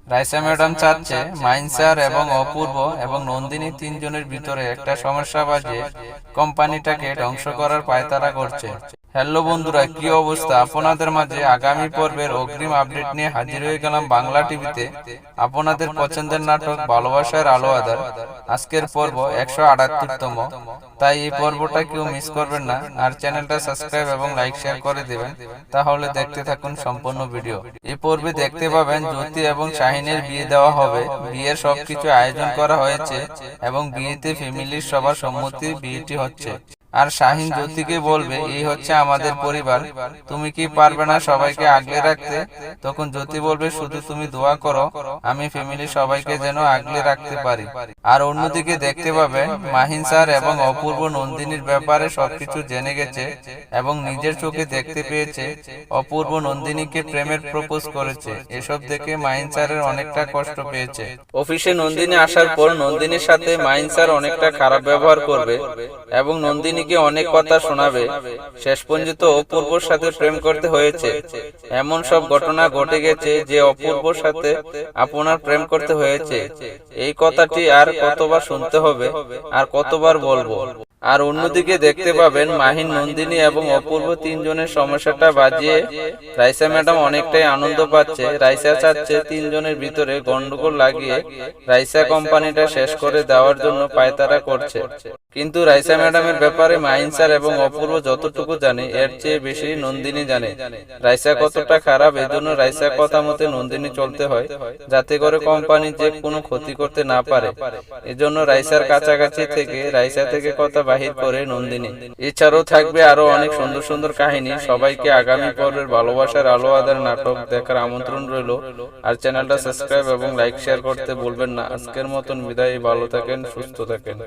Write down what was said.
Raisa madam চাচ্ছে mine sir এবং অপূর্ব এবং নন্দিনী তিনজনের ভিতরে একটা সমস্যা বাজে কোম্পানিটাকে ধ্বংস করার পায়তারা করছে। হ্যালো বন্ধুরা, কি অবস্থা আপনাদের মাঝে? আগামী পর্বের অগ্রিম আপডেট নিয়ে হাজির হয়ে গেলাম বাংলা টিভিতে। আপনাদের পছন্দের নাটক ভালোবাসার আলো আঁধার আজকের পর্ব 178তম। তাই এই পর্বটা কেউ মিস করবেন না, আর চ্যানেলটা সাবস্ক্রাইব এবং লাইক শেয়ার করে দেবেন, তাহলে দেখতে থাকুন সম্পূর্ণ ভিডিও। এই পর্বে দেখতে পাবেন জ্যোতি এবং শাহিনের বিয়ে দেওয়া হবে। বিয়ের সবকিছু আয়োজন করা হয়েছে এবং বিয়েতে ফ্যামিলির সবার সম্মতি বিয়েটি হচ্ছে। আর শাহিন জ্যোতিকে বলবে, এই হচ্ছে আমাদের পরিবার, তুমি কি পারবে না সবাইকে আগলে রাখতে? তখন জ্যোতি বলবে, শুধু তুমি দোয়া করো আমি ফ্যামিলি সবাইকে যেন আগলে রাখতে পারি। আর অন্যদিকে দেখতে পাবেন মাহিন স্যার এবং অপূর্ব নন্দিনীর ব্যাপারে সবকিছু জেনে গেছে এবং নিজের চোখে দেখতে পেয়েছে অপূর্ব নন্দিনীকে প্রেমের প্রপোজ করেছে। এসব দেখে মাহিন স্যারের অনেকটা কষ্ট পেয়েছে। অফিসে নন্দিনী আসার পর নন্দিনীর সাথে মাহিন স্যার অনেকটা খারাপ ব্যবহার করবে এবং নন্দিনী অনেক কথা শোনাবে। শেষ পর্যন্ত অপূর্বর সাথে প্রেম করতে হয়েছে। এমন সব ঘটনা ঘটে গেছে যে অপূর্বর সাথে আপনার প্রেম করতে হয়েছে, এই কথাটি আর কতবার শুনতে হবে, আর কতবার বলবো? আর অন্যদিকে দেখতে পাবেন মাহিন, নন্দিনী এবং অপূর্ব তিনজনের সমস্যাটা বাজিয়ে রাইসা ম্যাডাম অনেকটাই আনন্দ পাচ্ছে। রাইসা চাচ্ছে তিনজনের ভিতরে গন্ডগোল লাগিয়ে রাইসা কোম্পানিটা শেষ করে দেওয়ার জন্য পায়তারা করছে। কিন্তু রাইসা ম্যাডামের ব্যাপারে মাহিন স্যার এবং অপূর্ব যতটুকু জানে এর চেয়ে বেশি নন্দিনী জানে রাইসা কতটা খারাপ। এজন্য রাইসা কথা মতে নন্দিনী চলতে হয়, যাতে করে কোম্পানি যে কোনো ক্ষতি করতে না পারে। এজন্য রাইসার কাছাকাছি থেকে রাইসা থেকে কথা বাহির করে নন্দিনী। এছাড়াও থাকবে আরো অনেক সুন্দর সুন্দর কাহিনী। সবাইকে আগামী পর্বের ভালোবাসার আলো আঁধার নাটক দেখার আমন্ত্রণ রইল। আর চ্যানেলটা সাবস্ক্রাইব এবং লাইক শেয়ার করতে ভুলবেন না। আজকের মতন বিদায়, ভালো থাকেন, সুস্থ থাকেন।